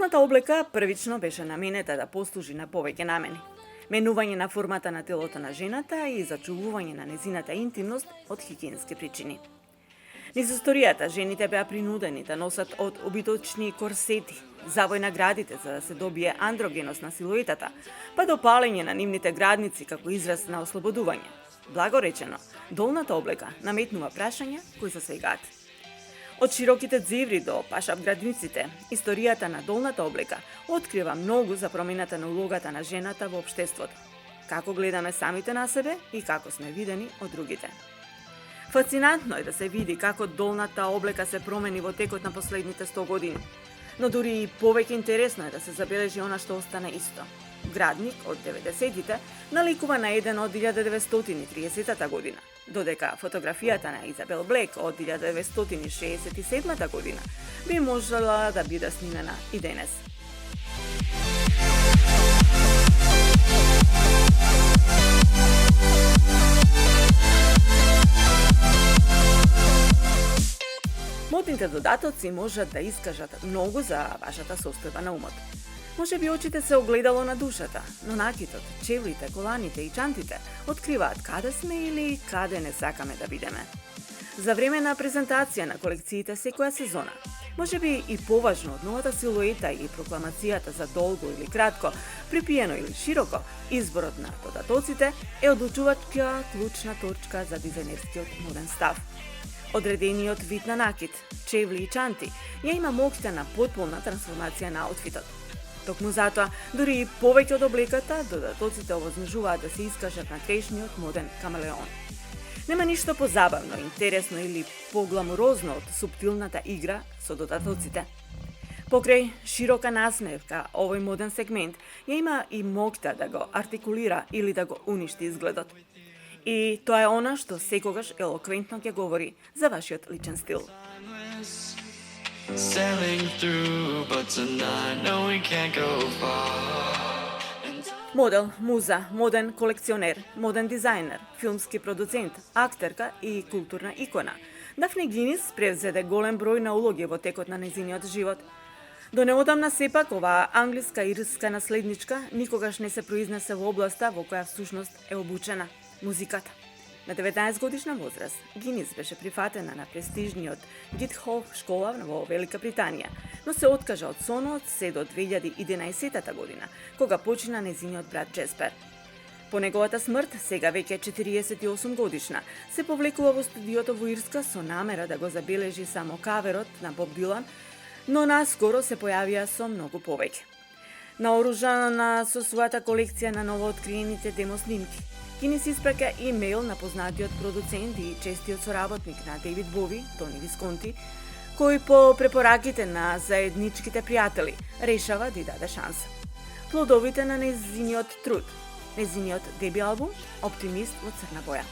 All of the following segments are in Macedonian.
Долната облека првично беше наменета да послужи на повеќе намени. Менување на формата на телото на жената и зачувување на незината интимност од хигиенски причини. Низ историјата, жените беа принудени да носат од обиточни корсети, завој на градите за да се добие андрогеност на силуетата, па до палење на нивните градници како израз на ослободување. Благо речено, долната облека наметнува прашања кои се свегаат. Од широките дзиври до пашап градниците, историјата на долната облека открива многу за промената на улогата на жената во општеството, како гледаме самите на себе и како сме видени од другите. Фасцинантно е да се види како долната облека се промени во текот на последните 100 години, но дури и повеќе интересно е да се забележи она што остана исто. Градник од 90-тите наликува на еден од 1930 година, додека фотографијата на Изабел Блек од 1967 година би можела да биде снимена и денес. Модните додатоци можат да искажат многу за вашата состојба на умот. Може би очите се огледало на душата, но накитот, чевлите, коланите и чантите откриваат каде сме или каде не сакаме да бидеме. За време на презентација на колекциите секоја сезона, може би и поважно од новата силуета и прокламацијата за долго или кратко, припиено или широко, изборот на додатоците е одлучувачка клучна точка за дизајнерскиот моден став. Одредениот вид на накит, чевли и чанти ја има моќта на потполна трансформација на аутфитот. Токму затоа, дури и повеќе од облеката, додатоците овозможуваат да се искажат на трешниот моден камелеон. Нема ништо позабавно, интересно или погламурозно од суптилната игра со додатоците. Покрај широка насмевка, овој моден сегмент ја има и моќта да го артикулира или да го уништи изгледот. И тоа е она што секогаш елоквентно ќе говори за вашиот личен стил. Модел, муза, моден колекционер, моден дизајнер, филмски продуцент, актерка и културна икона. Дафне Гинис превзеде голем број на улоги во текот на нејзиниот живот. До неодамна сепак, оваа англиска-ирска наследничка никогаш не се произнесе во областа во која всушност е обучена – музиката. На 19 годишна возраст, Гинис беше прифатена на престижниот Гитхол школа во Велика Британија, но се откажа од сонот се до 2011 година, кога почина нејзиниот брат Джеспер. По неговата смрт, сега веќе 48 годишна, се повлекува во студиото во Ирска со намера да го забележи само каверот на Боб Дилан, но наскоро се појавија со многу повеќе. Наоружана со својата колекција на новооткриените демо снимки, Гинис испраќа имейл на познатиот продуцент и честиот соработник на Дейвид Бови, Тони Висконти, кој по препораките на заедничките пријатели решава да ја даде шанса. Плодовите на нејзиниот труд, нејзиниот деби албум Оптимист во црна боја.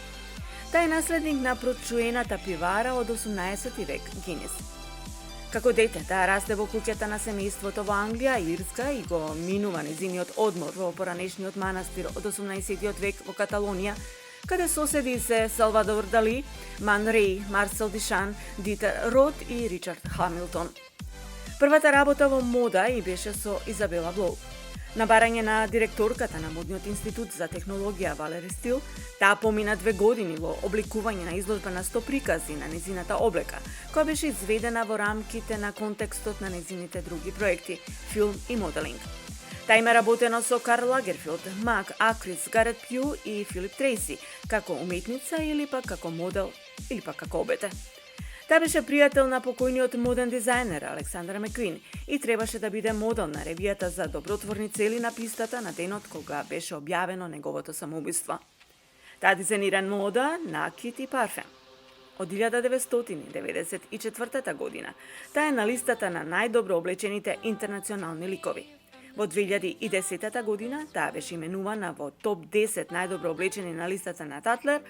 Тај е наследник на прочуената пивара од 18 век Гинис. Како дете, таа расте во куќата на семејството во Англија и Ирска и го минува нејзиниот одмор во поранешниот манастир од 18 век во Каталонија, каде соседи се Салвадор Дали, Ман Рей, Марсел Дишан, Дитер Рот и Ричард Хамилтон. Првата работа во мода и беше со Изабела Блоу. На барање на директорката на Модниот институт за технологија Валери Стил, таа помина 2 години во обликување на изложба на 100 прикази на нејзината облека, која беше изведена во рамките на контекстот на нејзините други проекти, филм и моделинг. Таа има работено со Карл Лагерфелд, Мак Акрис, Гарет Пју и Филип Трейси, како уметница или пак како модел, или пак како обете. Таа беше пријател на покојниот моден дизајнер Александър Маквин и требаше да биде модел на ревијата за добротворни цели на пистата на денот кога беше објавено неговото самоубиство. Таа дизајнира мода, накит и парфем. Од 1994 година таа е на листата на најдобро облечените интернационални ликови. Во 2010 година таа беше именувана во топ 10 најдобро облечени на листата на Татлер,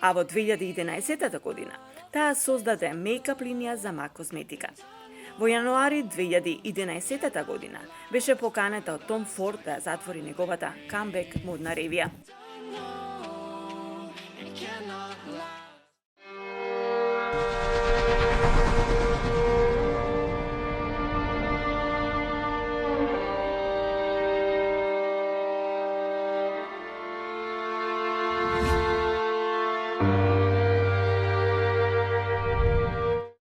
а во 2011 година таа создаде мејкап линија за Мак козметика. Во јануари 2011 година беше поканета од Том Форд да затвори неговата камбек модна ревија.